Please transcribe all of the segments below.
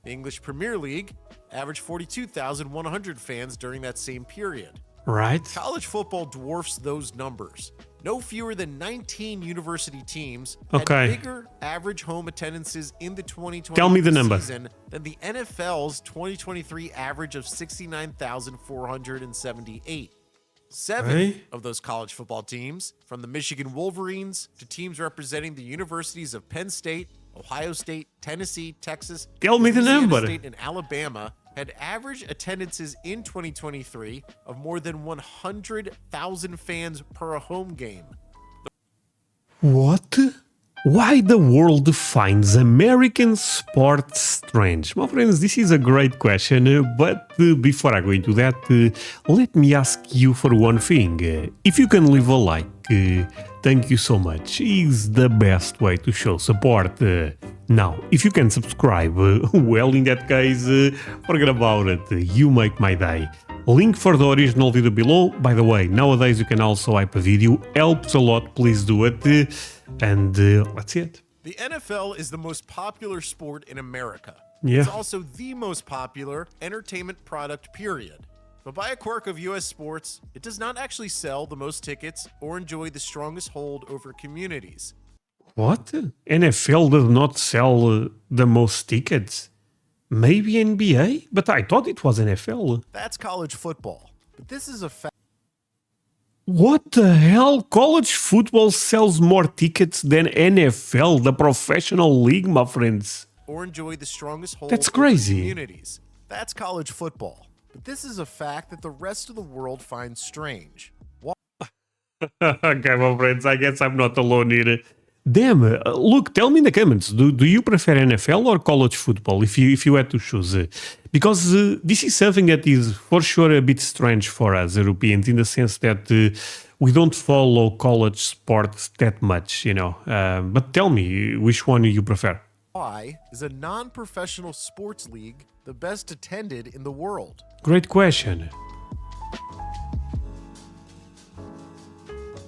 The English Premier League averaged 42,100 fans during that same period. Right. College football dwarfs those numbers. No fewer than 19 university teams had bigger average home attendances in the 2020 Tell me the number. season than the NFL's 2023 average of 69,478. Seven of those college football teams, from the Michigan Wolverines to teams representing the universities of Penn State, Ohio State, Tennessee, Texas, Tell me the Louisiana number. State, and Alabama, had average attendances in 2023 of more than 100,000 fans per home game. What? Why the world finds American sports strange? My friends, this is a great question, but before I go into that, let me ask you for one thing. If you can leave a like, thank you so much. Is the best way to show support. Now, if you can subscribe, well, in that case, forget about it. You make my day. Link for the original video below. By the way, nowadays you can also hype a video. Helps a lot, please do it. And let's see it. The NFL is the most popular sport in America. Yeah. It's also the most popular entertainment product, period. But by a quirk of US sports, it does not actually sell the most tickets or enjoy the strongest hold over communities. What? NFL does not sell the most tickets? Maybe NBA? But I thought it was NFL. That's college football. But this is a fact. What the hell? College football sells more tickets than NFL, the professional league, my friends. Or enjoy the strongest hold That's over crazy. communities. That's college football. But this is a fact that the rest of the world finds strange. Okay, my friends, I guess I'm not alone here. Damn, look, tell me in the comments, do you prefer NFL or college football if you had to choose? Because this is something that is for sure a bit strange for us Europeans, in the sense that we don't follow college sports that much, you know. But tell me, which one you prefer? Why is a non-professional sports league the best attended in the world? Great question.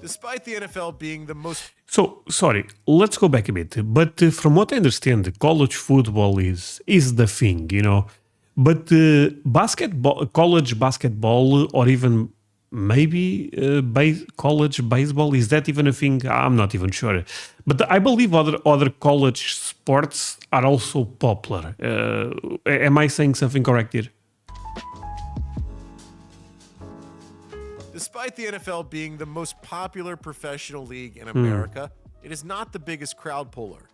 Despite the NFL being the most... So, sorry, let's go back a bit. But from what I understand, college football is the thing, you know. But basketball, college basketball, or even maybe college baseball, is that even a thing? I'm not even sure. But I believe other college sports are also popular. Am I saying something correct here? Despite the NFL being the most popular professional league in America, it is not the biggest crowd puller.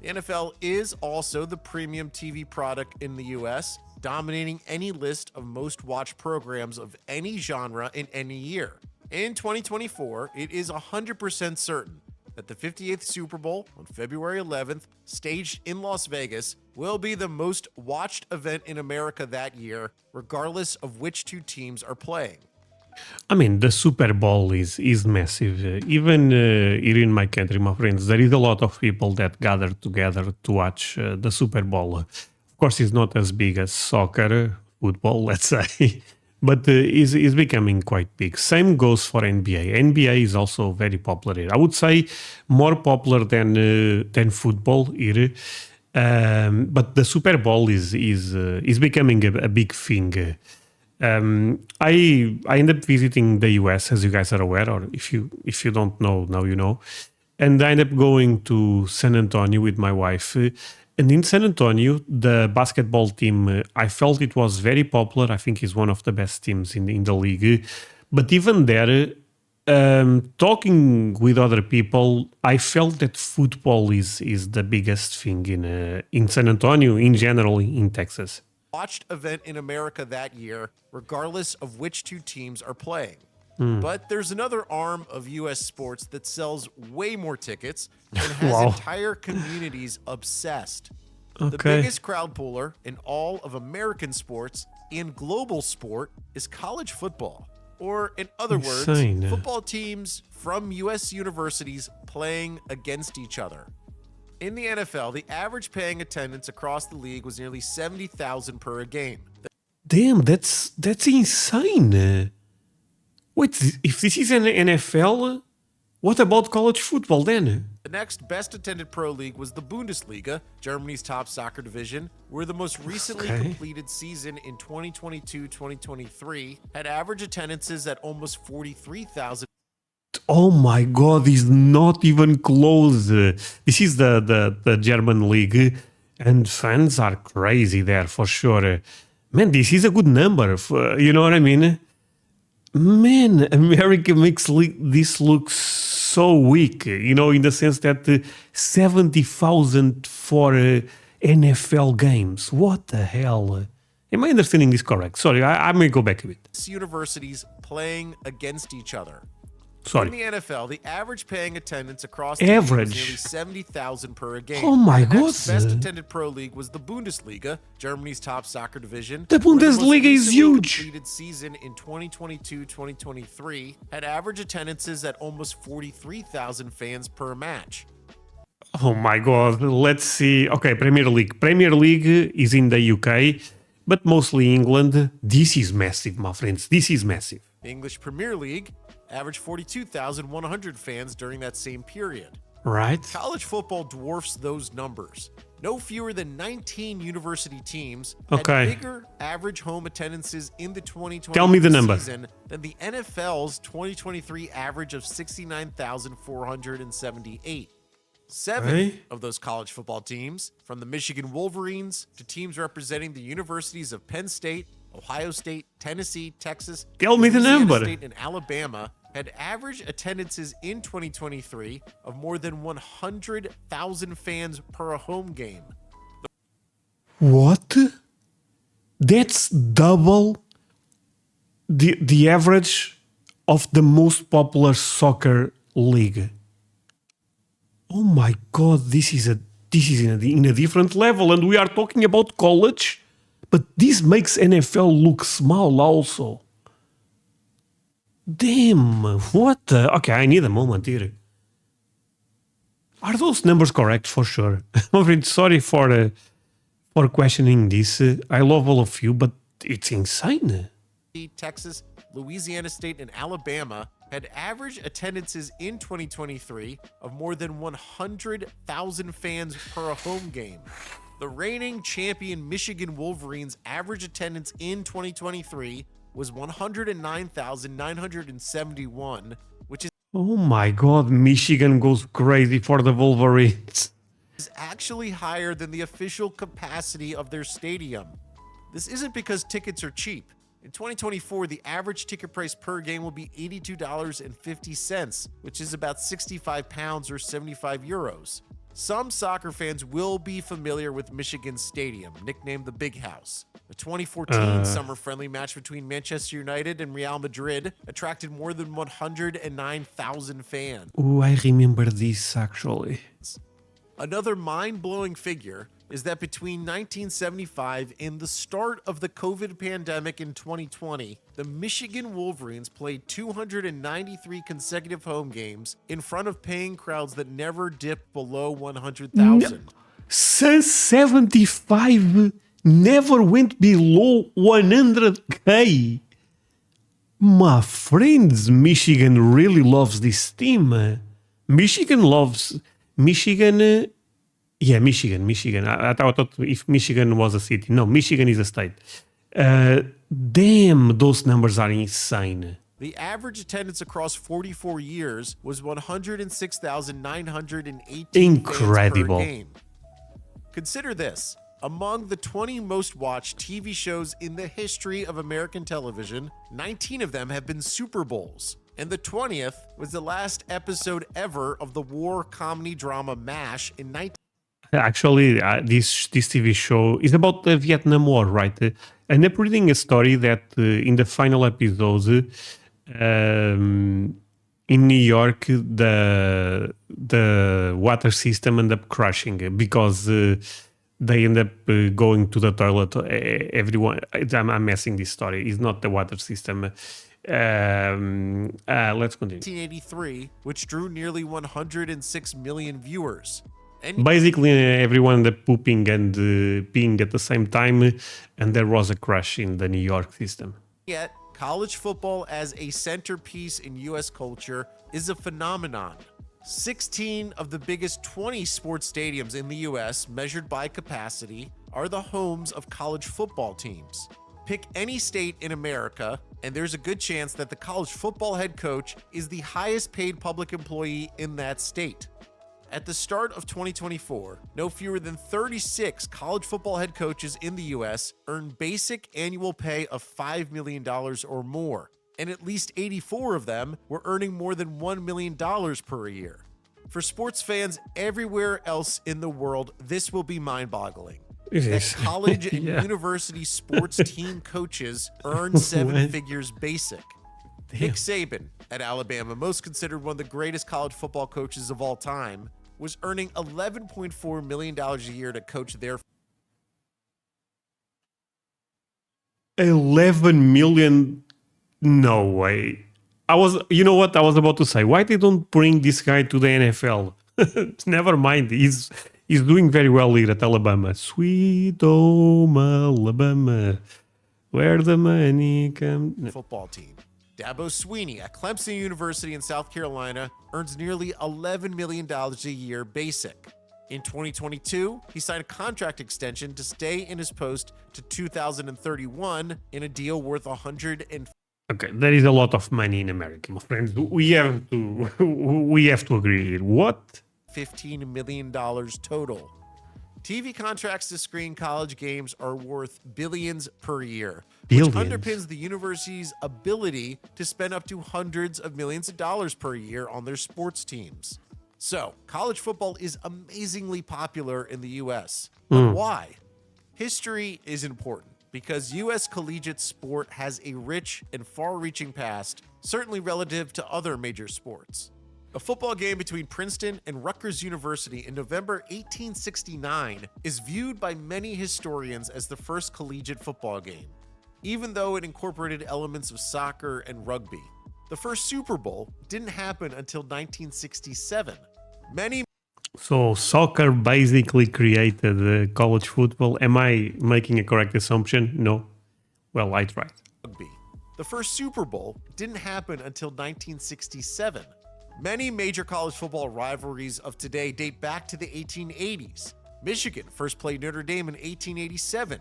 The NFL is also the premium TV product in the US, dominating any list of most watched programs of any genre in any year. In 2024, it is 100% certain that the 58th Super Bowl on February 11th, staged in Las Vegas, will be the most watched event in America that year, regardless of which two teams are playing. I mean, the Super Bowl is massive. Even here in my country, my friends, there is a lot of people that gather together to watch the Super Bowl. Of course, it's not as big as soccer, football, let's say, but is becoming quite big. Same goes for NBA. NBA is also very popular here. I would say more popular than football here. But the Super Bowl is becoming a big thing. I end up visiting the US, as you guys are aware, or if you don't know, now you know. And I end up going to San Antonio with my wife. And in San Antonio, the basketball team, I felt it was very popular. I think it's one of the best teams in the league. But even there, talking with other people, I felt that football is the biggest thing in San Antonio, in general, in Texas. Watched event in America that year, regardless of which two teams are playing. But there's another arm of US sports that sells way more tickets and has entire communities obsessed. The biggest crowd puller in all of American sports and global sport is college football. Or in other words, football teams from US universities playing against each other. In the NFL, the average paying attendance across the league was nearly 70,000 per game. Damn, that's insane. Wait, if this is an NFL, what about college football then? The next best attended pro league was the Bundesliga, Germany's top soccer division, where the most recently completed season in 2022-2023 had average attendances at almost 43,000. Oh my god, it's not even close. This is the German league, and fans are crazy there for sure. Man, this is a good number. You know what I mean? Man, America makes this look so weak. You know, in the sense that 70,000 for NFL games. What the hell? Am I understanding this correct? Sorry, I may go back a bit. Universities playing against each other. Sorry. In the NFL, the average paying attendance across the league was nearly 70,000 per game. Oh my the god. Next best attended pro league was the Bundesliga, Germany's top soccer division. The Bundesliga is huge. Completed season in 2022-2023 had average attendances at almost 43,000 fans per match. Oh my god. Let's see. Okay, Premier League. Premier League is in the UK, but mostly England. This is massive, my friends. This is massive. The English Premier League averaged 42,100 fans during that same period. Right. College football dwarfs those numbers. No fewer than 19 university teams had bigger average home attendances in the 2020 season than the NFL's 2023 average of 69,478. Seven of those college football teams, from the Michigan Wolverines to teams representing the universities of Penn State, Ohio State, Tennessee, Texas, Louisiana State, and Alabama, had average attendances in 2023 of more than 100,000 fans per home game. What? That's double the average of the most popular soccer league. Oh my god, this is in a different level, and we are talking about college, but this makes NFL look small also. Damn, what the... Okay, I need a moment here. Are those numbers correct? For sure. My friend, sorry for questioning this. I love all of you, but it's insane. Texas, Louisiana State, and Alabama had average attendances in 2023 of more than 100,000 fans per home game. The reigning champion Michigan Wolverines' average attendance in 2023 was 109,971, which is... Oh my god, Michigan goes crazy for the Wolverines. ...is actually higher than the official capacity of their stadium. This isn't because tickets are cheap. In 2024, the average ticket price per game will be $82.50, which is about 65 pounds or 75 euros. Some soccer fans will be familiar with Michigan's stadium, nicknamed the Big House. The 2014 summer-friendly match between Manchester United and Real Madrid attracted more than 109,000 fans. Oh, I remember this actually. Another mind-blowing figure is that between 1975 and the start of the COVID pandemic in 2020, the Michigan Wolverines played 293 consecutive home games in front of paying crowds that never dipped below 100,000. 75 never went below 100K. My friends, Michigan really loves this team. Michigan. Yeah, Michigan. I thought if Michigan was a city. No, Michigan is a state. Damn, those numbers are insane. The average attendance across 44 years was 106,918 Incredible. fans per game. Consider this. Among the 20 most watched TV shows in the history of American television, 19 of them have been Super Bowls. And the 20th was the last episode ever of the war comedy drama MASH in 19... Actually, this TV show is about the Vietnam War, right? And I'm reading a story that in the final episode, in New York, the water system ended up crashing because they end up going to the toilet. Everyone, I'm messing this story. It's not the water system. Let's continue. 1983, which drew nearly 106 million viewers. Basically, everyone ended up pooping and peeing at the same time, and there was a crash in the New York system. Yet, college football as a centerpiece in U.S. culture is a phenomenon. 16 of the biggest 20 sports stadiums in the US, measured by capacity, are the homes of college football teams. Pick any state in America, and there's a good chance that the college football head coach is the highest paid public employee in that state. At the start of 2024, no fewer than 36 college football head coaches in the US earn basic annual pay of $5 million or more, and at least 84 of them were earning more than $1 million per year. For sports fans everywhere else in the world, this will be mind-boggling. That college and university sports team coaches earn seven figures basic. Nick Saban at Alabama, most considered one of the greatest college football coaches of all time, was earning $11.4 million a year to coach their 11 million? No way. You know what I was about to say? Why they don't bring this guy to the NFL? Never mind. He's doing very well here at Alabama. Sweet home Alabama, where the money comes. Football team. Dabo Swinney at Clemson University in South Carolina earns nearly $11 million a year basic. In 2022, he signed a contract extension to stay in his post to 2031 in a deal worth $150 Okay, there is a lot of money in America, my friends. We have to agree here. What? $15 million total. TV contracts to screen college games are worth billions per year, which underpins the university's ability to spend up to hundreds of millions of dollars per year on their sports teams. So, college football is amazingly popular in the US. But why? History is important because US collegiate sport has a rich and far-reaching past, certainly relative to other major sports. A football game between Princeton and Rutgers University in November 1869 is viewed by many historians as the first collegiate football game, even though it incorporated elements of soccer and rugby. The first Super Bowl didn't happen until 1967. So soccer basically created college football. Am I making a correct assumption? No. Well, I tried. Rugby. The first Super Bowl didn't happen until 1967. Many major college football rivalries of today date back to the 1880s. Michigan first played Notre Dame in 1887.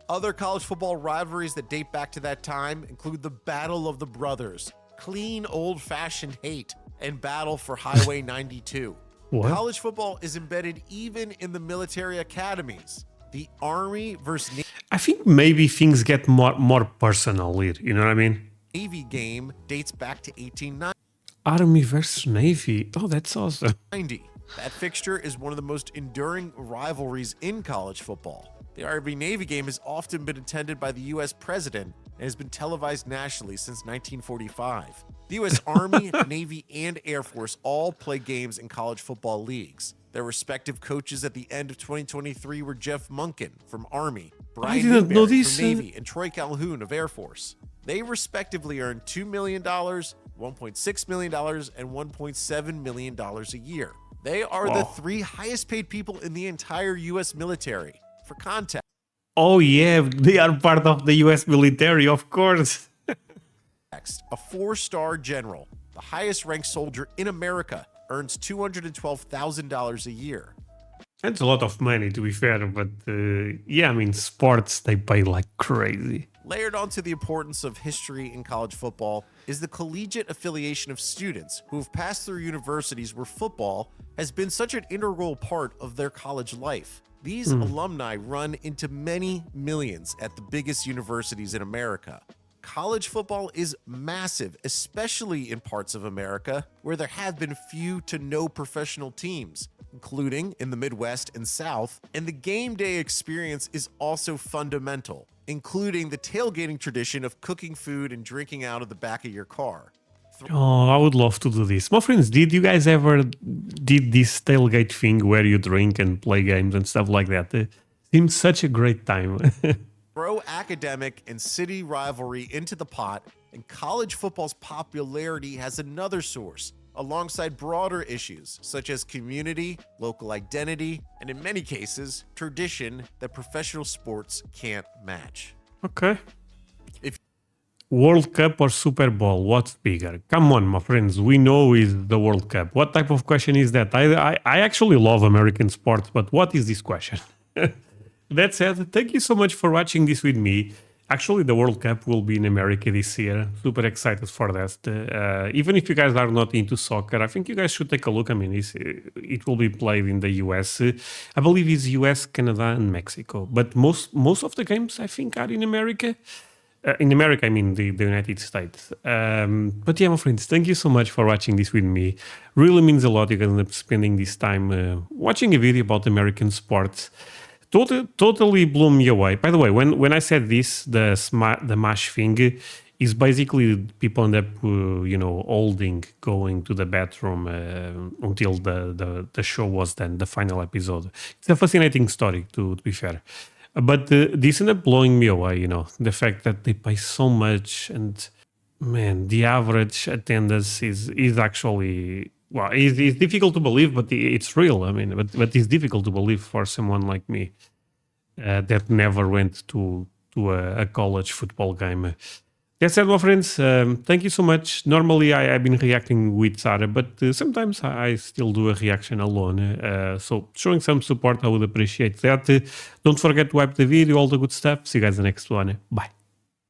Other college football rivalries that date back to that time include the Battle of the Brothers, clean old-fashioned hate, and Battle for Highway 92. What? College football is embedded even in the military academies. The Army versus I think maybe things get more personal here. You know what I mean? Navy game dates back to 1890. Army versus Navy. Oh, that's awesome. That fixture is one of the most enduring rivalries in college football. The Army-Navy game has often been attended by the U.S. president and has been televised nationally since 1945. The U.S. Army, Navy, and Air Force all play games in college football leagues. Their respective coaches at the end of 2023 were Jeff Monken from Army, Brian Newberry from Navy, and Troy Calhoun of Air Force. They respectively earned $2 million, $1.6 million, and $1.7 million a year. They are the three highest paid people in the entire U.S. military. For context. Oh, yeah, they are part of the U.S. military, of course. A four-star general, the highest ranked soldier in America, earns $212,000 a year. That's a lot of money, to be fair, but yeah, I mean, sports, they pay like crazy. Layered onto the importance of history in college football is the collegiate affiliation of students who have passed through universities where football has been such an integral part of their college life. These alumni run into many millions at the biggest universities in America. College football is massive, especially in parts of America where there have been few to no professional teams, including in the Midwest and South, and the game day experience is also fundamental, including the tailgating tradition of cooking food and drinking out of the back of your car. Oh, I would love to do this. My friends, did you guys ever did this tailgate thing where you drink and play games and stuff like that? It seems such a great time. Throw academic and city rivalry into the pot, and college football's popularity has another source, alongside broader issues such as community, local identity, and in many cases, tradition that professional sports can't match. Okay. World Cup or Super Bowl? What's bigger? Come on, my friends. We know is the World Cup. What type of question is that? I actually love American sports, but what is this question? That said, thank you so much for watching this with me. Actually, the World Cup will be in America this year. Super excited for that. Even if you guys are not into soccer, I think you guys should take a look. I mean, it will be played in the US. I believe it's US, Canada, and Mexico. But most of the games, I think, are in America. In America, I mean the United States. But yeah, my friends, thank you so much for watching this with me. Really means a lot. You can end up spending this time watching a video about American sports. Totally blew me away. By the way, when I said this, the mash thing is basically people end up, holding, going to the bathroom until the show was done, the final episode. It's a fascinating story, to be fair. But this ended up blowing me away, the fact that they pay so much, and man, the average attendance is actually, well, it's difficult to believe, but it's real. I mean, but it's difficult to believe for someone like me that never went to a college football game. That said, my friends, thank you so much. Normally, I've been reacting with Sarah, but sometimes I still do a reaction alone. So showing some support, I would appreciate that. Don't forget to wipe the video, all the good stuff. See you guys in the next one. Bye.